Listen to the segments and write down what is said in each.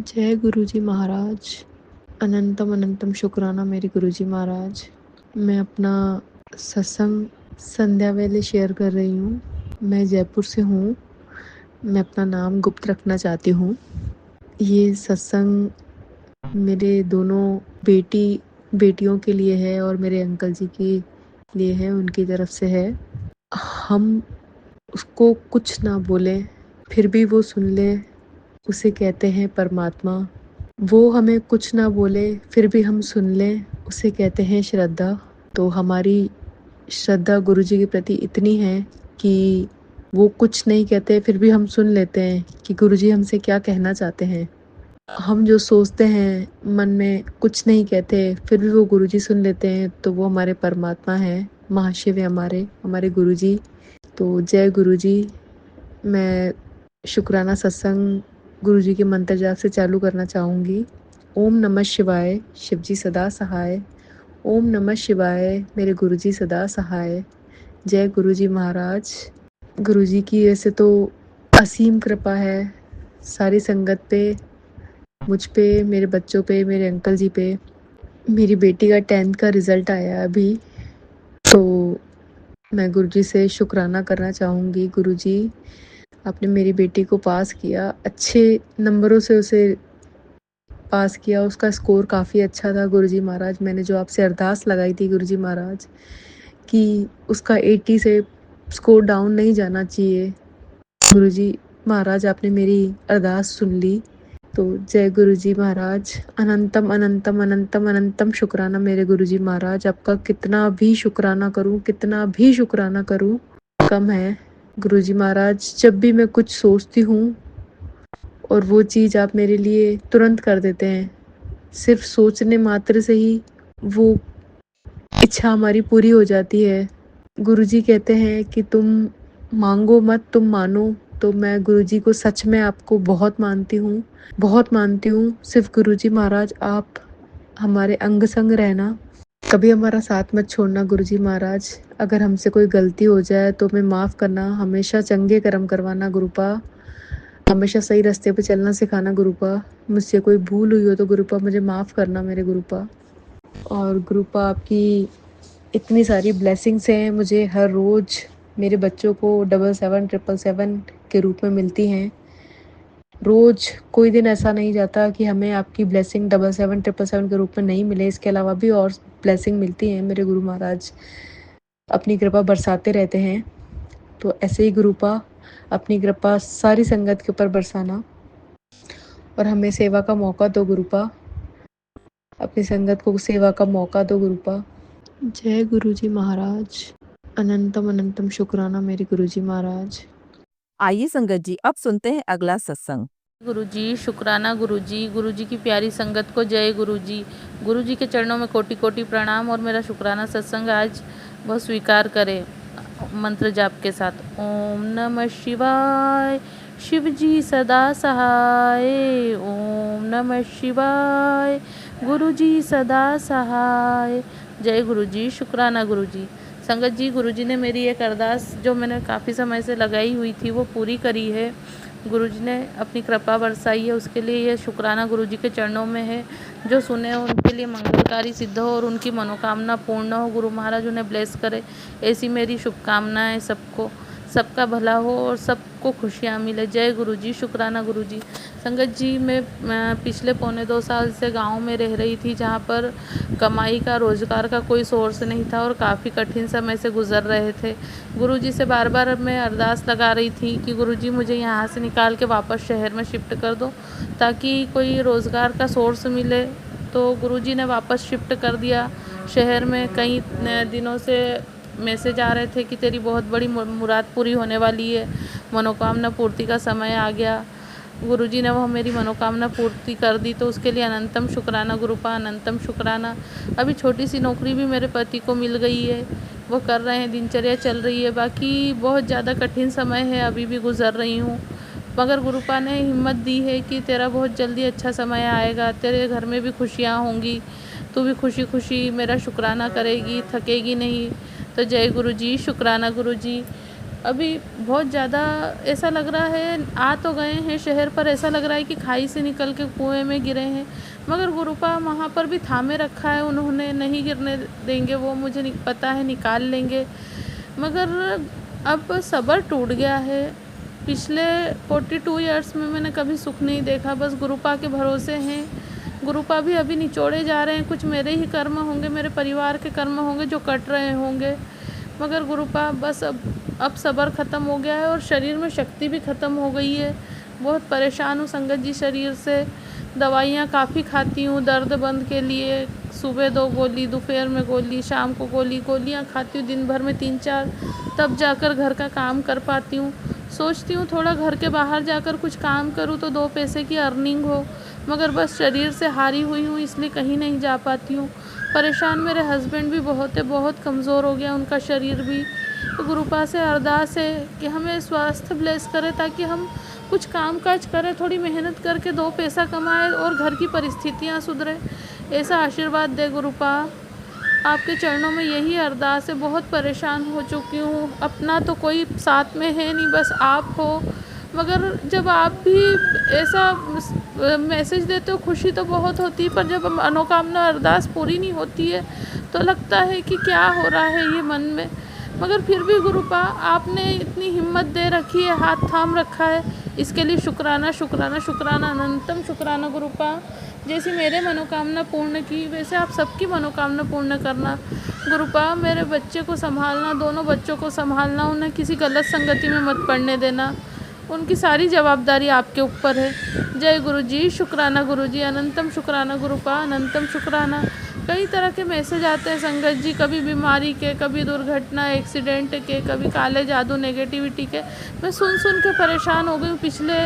जय गुरुजी महाराज। अनंतम अनंतम शुक्राना मेरे गुरुजी महाराज। मैं अपना सत्संग संध्या वेले शेयर कर रही हूँ। मैं जयपुर से हूँ। मैं अपना नाम गुप्त रखना चाहती हूँ। ये सत्संग मेरे दोनों बेटियों के लिए है और मेरे अंकल जी के लिए है, उनकी तरफ से है। हम उसको कुछ ना बोले फिर भी वो सुन ले, उसे कहते हैं परमात्मा। वो हमें कुछ ना बोले फिर भी हम सुन लें, उसे कहते हैं श्रद्धा। तो हमारी श्रद्धा गुरुजी के प्रति इतनी है कि वो कुछ नहीं कहते फिर भी हम सुन लेते हैं कि गुरुजी हमसे क्या कहना चाहते हैं। हम जो सोचते हैं मन में कुछ नहीं कहते फिर भी वो गुरुजी सुन लेते हैं, तो वो हमारे परमात्मा हैं, महाशिव है हमारे गुरुजी। तो जय गुरुजी। मैं शुक्राना सत्संग गुरुजी के मंत्र जाप से चालू करना चाहूँगी। ओम नमः शिवाय, शिवजी सदा सहाय। ओम नमः शिवाय, मेरे गुरुजी सदा सहाय। जय गुरुजी महाराज। गुरुजी की वैसे तो असीम कृपा है सारी संगत पे, मुझ पे, मेरे बच्चों पे, मेरे अंकल जी पे। मेरी बेटी का 10th का रिज़ल्ट आया अभी, तो मैं गुरुजी से शुक्राना करना चाहूँगी। गुरुजी, आपने मेरी बेटी को पास किया, अच्छे नंबरों से उसे पास किया। उसका स्कोर काफ़ी अच्छा था गुरुजी महाराज। मैंने जो आपसे अरदास लगाई थी गुरुजी महाराज कि उसका 80 से स्कोर डाउन नहीं जाना चाहिए, गुरुजी महाराज आपने मेरी अरदास सुन ली। तो जय गुरुजी महाराज। अनंतम अनंतम अनंतम अनंतम शुक्राना मेरे गुरुजी महाराज। आपका कितना भी शुक्राना करूं, कितना भी शुक्राना करूं कम है गुरुजी महाराज। जब भी मैं कुछ सोचती हूँ और वो चीज़ आप मेरे लिए तुरंत कर देते हैं, सिर्फ सोचने मात्र से ही वो इच्छा हमारी पूरी हो जाती है। गुरुजी कहते हैं कि तुम मांगो मत, तुम मानो। तो मैं गुरुजी को सच में आपको बहुत मानती हूँ, बहुत मानती हूँ। सिर्फ गुरुजी महाराज आप हमारे अंग संग रहना, कभी हमारा साथ मत छोड़ना गुरुजी महाराज। अगर हमसे कोई गलती हो जाए तो हमें माफ़ करना, हमेशा चंगे कर्म करवाना गुरुपा, हमेशा सही रास्ते पे चलना सिखाना गुरुपा। मुझसे कोई भूल हुई हो तो गुरुपा मुझे माफ़ करना मेरे गुरुपा। और गुरुपा आपकी इतनी सारी ब्लेसिंग्स हैं, मुझे हर रोज़ मेरे बच्चों को 7777 के रूप में मिलती हैं। रोज़ कोई दिन ऐसा नहीं जाता कि हमें आपकी ब्लेसिंग 7777 के रूप में नहीं मिले। इसके अलावा भी और ब्लेसिंग मिलती हैं। मेरे गुरु महाराज अपनी कृपा बरसाते रहते हैं। तो ऐसे ही गुरुपा अपनी कृपा सारी संगत के ऊपर बरसाना और हमें सेवा का मौका दो गुरुपा, अपनी संगत को सेवा का मौका दो गुरुपा। जय गुरुजी महाराज। अनंतम अनंतम शुक्राना मेरे गुरुजी महाराज। आइए संगत जी, अब सुनते हैं अगला सत्संग। गुरुजी शुक्राना गुरुजी, गुरुजी की प्यारी संगत को जय गुरुजी। गुरुजी के चरणों में कोटि कोटि प्रणाम और मेरा शुक्राना सत्संग आज वह स्वीकार करे मंत्र जाप के साथ। ओम नमः शिवाय, शिव जी सदा सहाय। ओम नमः शिवाय, गुरुजी सदा सहाय। जय गुरुजी शुक्राना गुरुजी। संगत जी, गुरुजी ने मेरी एक अरदास जो मैंने काफ़ी समय से लगाई हुई थी वो पूरी करी है। गुरुजी ने अपनी कृपा बरसाई है, उसके लिए ये शुक्राना गुरुजी के चरणों में है। जो सुने उनके लिए मंगलकारी सिद्ध हो और उनकी मनोकामना पूर्ण हो। गुरु महाराज उन्हें ब्लेस करे, ऐसी मेरी शुभकामनाएं सबको, सबका भला हो और सबको खुशियाँ मिले। जय गुरुजी शुक्राना गुरुजी। संगत जी, मैं पिछले 1.25 साल से गांव में रह रही थी, जहां पर कमाई का, रोज़गार का कोई सोर्स नहीं था और काफ़ी कठिन समय से गुज़र रहे थे। गुरुजी से बार बार मैं अरदास लगा रही थी कि गुरुजी मुझे यहाँ से निकाल के वापस शहर में शिफ्ट कर दो ताकि कोई रोज़गार का सोर्स मिले। तो गुरुजी ने वापस शिफ्ट कर दिया शहर में। कई दिनों से मैसेज आ रहे थे कि तेरी बहुत बड़ी मुराद पूरी होने वाली है, मनोकामना पूर्ति का समय आ गया। गुरुजी ने वह मेरी मनोकामना पूर्ति कर दी, तो उसके लिए अनंतम शुक्राना गुरुपा, अनंतम शुक्राना। अभी छोटी सी नौकरी भी मेरे पति को मिल गई है, वो कर रहे हैं, दिनचर्या चल रही है। बाकी बहुत ज़्यादा कठिन समय है, अभी भी गुजर रही हूँ, मगर गुरुपा ने हिम्मत दी है कि तेरा बहुत जल्दी अच्छा समय आएगा, तेरे घर में भी खुशियाँ होंगी, तू भी खुशी खुशी मेरा शुक्राना करेगी, थकेगी नहीं। तो जय गुरुजी शुक्राना गुरुजी। अभी बहुत ज़्यादा ऐसा लग रहा है, आ तो गए हैं शहर पर, ऐसा लग रहा है कि खाई से निकल के कुएं में गिरे हैं, मगर गुरुपा वहाँ पर भी थामे रखा है उन्होंने, नहीं गिरने देंगे वो, मुझे पता है निकाल लेंगे। मगर अब सब्र टूट गया है। पिछले 42 ईयर्स में मैंने कभी सुख नहीं देखा, बस गुरुपा के भरोसे हैं। गुरुपा भी अभी निचोड़े जा रहे हैं, कुछ मेरे ही कर्म होंगे, मेरे परिवार के कर्म होंगे जो कट रहे होंगे, मगर गुरुपा बस अब सब्र ख़त्म हो गया है और शरीर में शक्ति भी ख़त्म हो गई है। बहुत परेशान हूँ संगत जी शरीर से। दवाइयाँ काफ़ी खाती हूँ दर्द बंद के लिए, सुबह 2 गोली, दोपहर में गोली, शाम को गोली, गोलियाँ खाती हूँ दिन भर में 3-4, तब जाकर घर का काम कर पाती हूँ। सोचती हूँ थोड़ा घर के बाहर जाकर कुछ काम करूँ तो 2 पैसे की अर्निंग हो, मगर बस शरीर से हारी हुई हूँ इसलिए कहीं नहीं जा पाती हूँ। परेशान मेरे हस्बैंड भी बहुत है, बहुत कमज़ोर हो गया उनका शरीर भी। तो गुरुपा से अरदास है कि हमें स्वास्थ्य ब्लेस करे ताकि हम कुछ काम काज करें, थोड़ी मेहनत करके 2 पैसा कमाए और घर की परिस्थितियाँ सुधरे। ऐसा आशीर्वाद दे गुरुपा, आपके चरणों में यही अरदास है। बहुत परेशान हो चुकी हूँ, अपना तो कोई साथ में है नहीं, बस आप हो। मगर जब आप भी ऐसा मैसेज देते हो खुशी तो बहुत होती है, पर जब मनोकामना अरदास पूरी नहीं होती है तो लगता है कि क्या हो रहा है ये मन में। मगर फिर भी गुरुपा आपने इतनी हिम्मत दे रखी है, हाथ थाम रखा है, इसके लिए शुक्राना शुक्राना शुक्राना, अनंतम शुक्राना गुरुपा। जैसी मेरे मनोकामना पूर्ण की वैसे आप सबकी मनोकामना पूर्ण करना गुरुपा। मेरे बच्चे को संभालना, दोनों बच्चों को संभालना, उन्हें किसी गलत संगति में मत पड़ने देना, उनकी सारी जवाबदारी आपके ऊपर है। जय गुरु जी, शुक्राना गुरु जी, अनंतम शुक्राना गुरुपा, अनंतम शुक्राना। कई तरह के मैसेज आते हैं संगत जी, कभी बीमारी के, कभी दुर्घटना एक्सीडेंट के, कभी काले जादू नेगेटिविटी के। मैं सुन सुन के परेशान हो गई हूँ, पिछले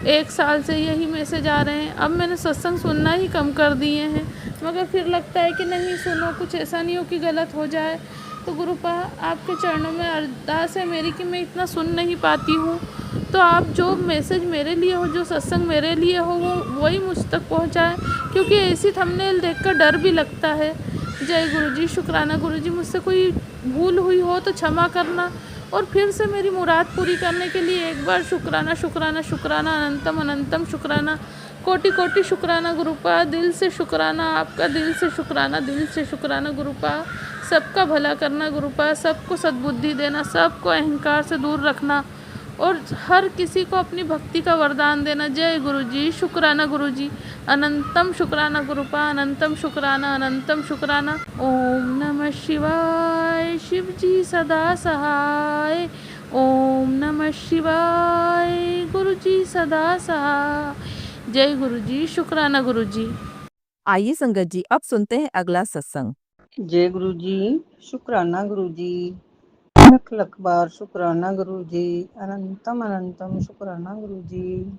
1 साल से यही मैसेज आ रहे हैं। अब मैंने सत्संग सुनना ही कम कर दिए हैं, मगर फिर लगता है कि नहीं सुनो, कुछ ऐसा नहीं हो कि गलत हो जाए। तो गुरुपा आपके चरणों में अरदास है मेरी कि मैं इतना सुन नहीं पाती हूँ, तो आप जो मैसेज मेरे लिए हो, जो सत्संग मेरे लिए हो, वो वही मुझ तक पहुँचाएँ, क्योंकि ऐसी थंबनेल देखकर डर भी लगता है। जय गुरु जी, शुक्राना गुरु जी, मुझसे कोई भूल हुई हो तो क्षमा करना, और फिर से मेरी मुराद पूरी करने के लिए एक बार शुक्राना शुक्राना शुक्राना, अनंतम अनंतम शुक्राना, कोटि कोटि शुक्राना गुरुपा। दिल से शुक्राना आपका, दिल से शुक्राना, दिल से शुक्राना गुरुपा। सबका भला करना गुरुपा, सबको सद्बुद्धि देना, सबको अहंकार से दूर रखना, और हर किसी को अपनी भक्ति का वरदान देना। जय गुरु जी, शुक्राना गुरु जी, अनंतम शुक्राना गुरुपा, अनंतम शुक्राना, अनंतम शुक्राना। ओम नमः शिवाय, शिव जी सदा सहाय। ओम नमः शिवाय, गुरु जी सदा सहाय। जय गुरु जी, शुक्राना गुरु जी। आइए संगत जी, अब सुनते हैं अगला सत्संग। जय गुरु जी, शुक्राना गुरु जी, लख लख बार शुक्राना गुरु जी, अनंतम अनंतम शुक्राना गुरु जी।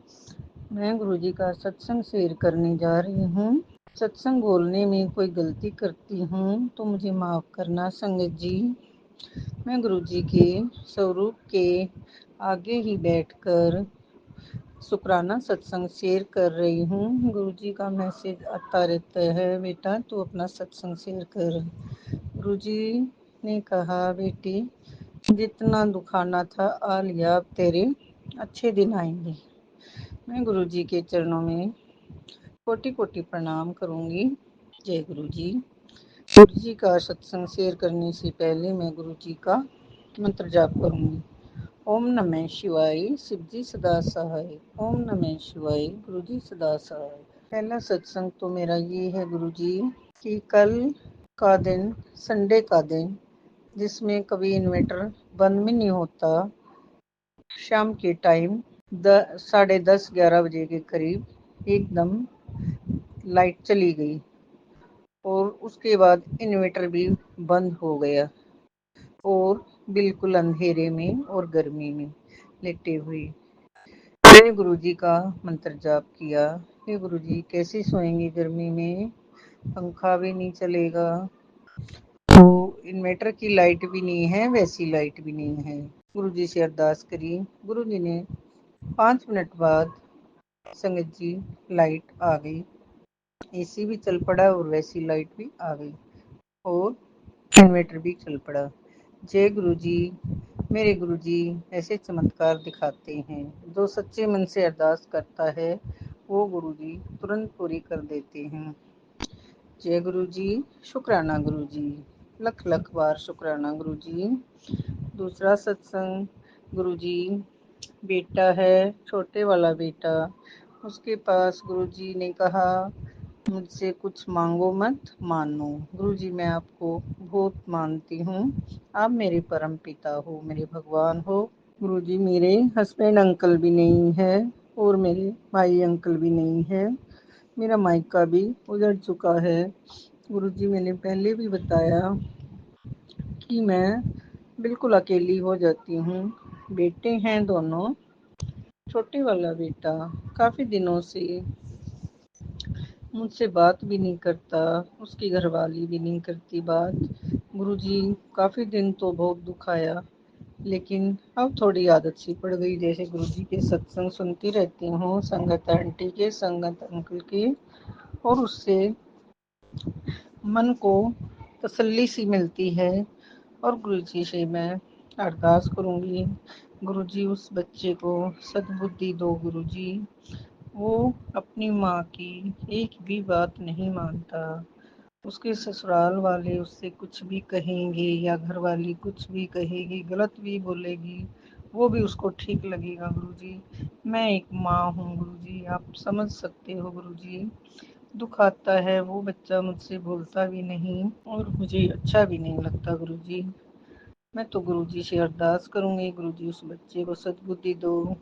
मैं गुरु जी का सत्संग शेयर करने जा रही हूँ। सत्संग बोलने में कोई गलती करती हूँ तो मुझे माफ़ करना संगत जी। मैं गुरु जी के स्वरूप के आगे ही बैठकर शुक्राना सत्संग शेयर कर रही हूँ। गुरु जी का मैसेज आता रहता है, बेटा तू अपना सत्संग शेयर कर। गुरु जी ने कहा, बेटी जितना दुखाना था आ लिया, अब तेरे अच्छे दिन आएंगे। मैं गुरु जी के चरणों में कोटि कोटि प्रणाम करूँगी। जय गुरु जी। गुरु जी का सत्संग शेयर करने से पहले मैं गुरु जी का मंत्र जाप करूँगी। ओम नमः शिवाय, शिव जी सदा सहाय। ओम नमः शिवाय, गुरु जी सदा सहाय। पहला सत्संग तो मेरा ये है गुरु जी कि कल का दिन, संडे का दिन, जिसमें कभी इन्वर्टर बंद भी नहीं होता, शाम के टाइम 10:30-11 बजे के करीब एकदम लाइट चली गई और उसके बाद इन्वर्टर भी बंद हो गया और बिल्कुल अंधेरे में और गर्मी में लेटे हुए मैंने गुरुजी का मंत्र जाप किया। हे गुरुजी, कैसे सोएंगे गर्मी में, पंखा भी नहीं चलेगा, तो इन्वर्टर की लाइट भी नहीं है, वैसी लाइट भी नहीं है। गुरुजी से अरदास करी। गुरुजी ने 5 मिनट बाद संगत जी लाइट आ गई, एसी भी चल पड़ा और वैसी लाइट भी आ गई और इन्वर्टर भी चल पड़ा। जय गुरु जी। मेरे गुरु जी ऐसे चमत्कार दिखाते हैं, जो सच्चे मन से अरदास करता है वो गुरु जी तुरंत पूरी कर देते हैं। जय गुरु जी। शुक्राना गुरु जी। लख लख बार शुक्राना गुरु जी। दूसरा सत्संग, गुरु जी बेटा है, छोटे वाला बेटा, उसके पास गुरु जी ने कहा मुझसे कुछ मांगो मत मानो। गुरु जी मैं आपको बहुत मानती हूँ, आप मेरे परम पिता हो, मेरे भगवान हो। गुरु जी मेरे हस्बैंड अंकल भी नहीं है और मेरे भाई अंकल भी नहीं है, मेरा मायका भी उजड़ चुका है। गुरु जी मैंने पहले भी बताया कि मैं बिल्कुल अकेली हो जाती हूँ। बेटे हैं दोनों, छोटे वाला बेटा काफ़ी दिनों से मुझसे बात भी नहीं करता, उसकी घरवाली भी नहीं करती बात। गुरुजी काफ़ी दिन तो बहुत दुखाया, लेकिन अब थोड़ी आदत सी पड़ गई। जैसे गुरुजी के सत्संग सुनती रहती हूँ, संगत आंटी के, संगत अंकल के, और उससे मन को तसल्ली सी मिलती है। और गुरुजी से मैं अरदास करूँगी, गुरुजी उस बच्चे को सद्बुद्धि दो गुरुजी। वो अपनी माँ की एक भी बात नहीं मानता, उसके ससुराल वाले उससे कुछ भी कहेंगे या घर वाली कुछ भी कहेगी, गलत भी बोलेगी, वो भी उसको ठीक लगेगा गुरुजी। मैं एक माँ हूँ गुरुजी, आप समझ सकते हो गुरुजी। दुख आता है, वो बच्चा मुझसे बोलता भी नहीं और मुझे अच्छा भी नहीं लगता गुरुजी। मैं तो गुरुजी से अरदास करूँगी, गुरुजी उस बच्चे को सद्बुद्धि दो।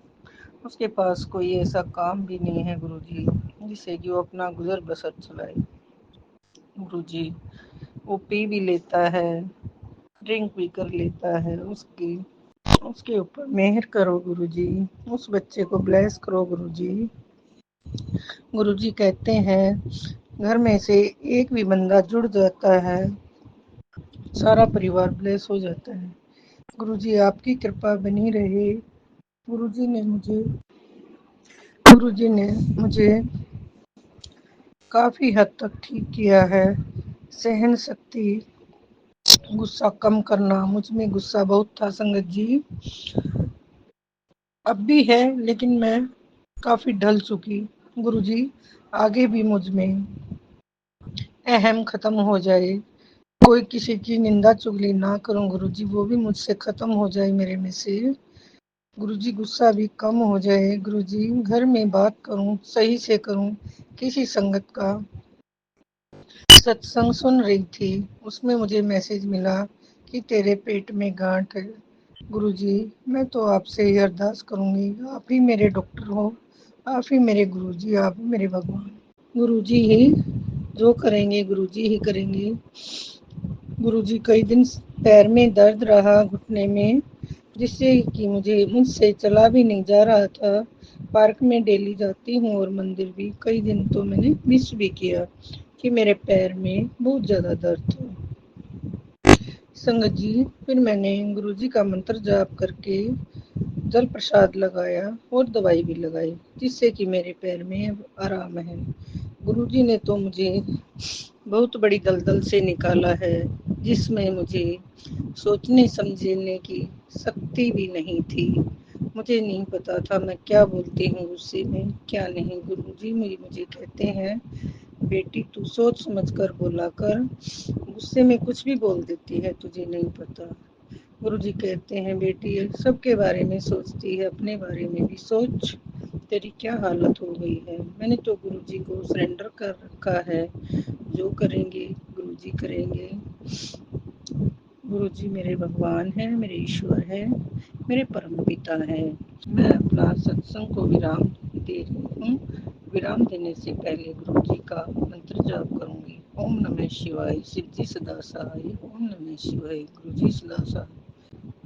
उसके पास कोई ऐसा काम भी नहीं है गुरुजी जिससे कि वो अपना गुजर बसर चलाए। गुरुजी वो पी भी लेता है, ड्रिंक भी कर लेता है, उसके ऊपर मेहर करो गुरुजी, उस बच्चे को ब्लेस करो गुरुजी। गुरुजी कहते हैं घर में से एक भी बंदा जुड़ जाता है, सारा परिवार ब्लेस हो जाता है। गुरुजी आपकी कृपा बनी रहे। गुरुजी ने मुझे काफ़ी हद तक ठीक किया है। सहन शक्ति, गुस्सा कम करना, मुझ में गुस्सा बहुत था संगत जी, अब भी है, लेकिन मैं काफ़ी ढल चुकी। गुरुजी आगे भी मुझ में अहम ख़त्म हो जाए, कोई किसी की निंदा चुगली ना करूं गुरुजी, वो भी मुझसे ख़त्म हो जाए मेरे में से। गुरुजी गुस्सा भी कम हो जाए गुरुजी, घर में बात करूं सही से करूं। किसी संगत का सत्संग सुन रही थी, उसमें मुझे मैसेज मिला कि तेरे पेट में गांठ है। गुरुजी मैं तो आपसे ही अरदास करूंगी, आप ही मेरे डॉक्टर हो, आप ही मेरे गुरुजी, आप ही मेरे भगवान। गुरुजी ही जो करेंगे गुरुजी ही करेंगे। गुरुजी कई दिन पैर में दर्द रहा, घुटने में, जिससे कि मुझसे चला भी नहीं जा रहा था। पार्क में डेली जाती हूँ और मंदिर भी, कई दिन तो मैंने मिस भी किया कि मेरे पैर में बहुत ज़्यादा दर्द था। संगत जी फिर मैंने गुरुजी का मंत्र जाप करके जल प्रसाद लगाया और दवाई भी लगाई, जिससे कि मेरे पैर में अब आराम है। गुरुजी ने तो मुझे बहुत बड़ी दलदल से निकाला है, जिसमें मुझे सोचने समझने की शक्ति भी नहीं थी। मुझे नहीं पता था मैं क्या बोलती हूँ गुस्से में क्या नहीं। गुरुजी मुझे कहते हैं बेटी तू सोच समझ कर बोला कर, गुस्से में कुछ भी बोल देती है, तुझे नहीं पता। गुरुजी कहते हैं बेटी सबके बारे में सोचती है, अपने बारे में भी सोच, तेरी क्या हालत हो गई है। मैंने तो गुरुजी को सरेंडर कर रखा है, जो करेंगे गुरुजी करेंगे। गुरुजी मेरे भगवान हैं, मेरे ईश्वर हैं, मेरे परम पिता हैं। मैं अपना सत्संग को विराम दे रही हूँ। विराम देने से पहले गुरुजी का मंत्र जाप करूंगी। ओम नमः शिवाय, शिव जी सदा सहाय। ओम नमः शिवाय, गुरुजी सदा सहाय।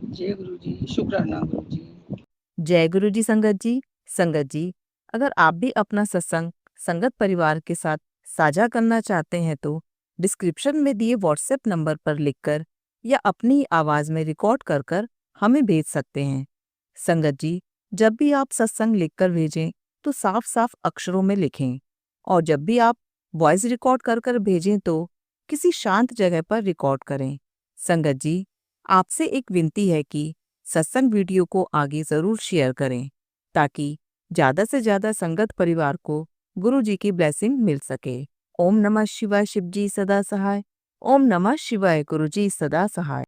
जय गुरुजी, शुक्राना गुरुजी। जय गुरु जी संगत जी। संगत जी, अगर आप भी अपना सत्संग संगत परिवार के साथ साझा करना चाहते हैं तो डिस्क्रिप्शन में दिए व्हाट्सएप नंबर पर लिखकर या अपनी आवाज़ में रिकॉर्ड कर कर हमें भेज सकते हैं। संगत जी, जब भी आप सत्संग लिखकर भेजें तो साफ साफ अक्षरों में लिखें, और जब भी आप वॉइस रिकॉर्ड कर कर भेजें तो किसी शांत जगह पर रिकॉर्ड करें। संगत जी, आपसे एक विनती है कि सत्संग वीडियो को आगे ज़रूर शेयर करें ताकि ज़्यादा से ज़्यादा संगत परिवार को गुरु जी की ब्लेसिंग मिल सके। ओम नमः शिवाय, शिव जी सदा सहाय। ओम नमः शिवाय, गुरु जी सदा सहाय।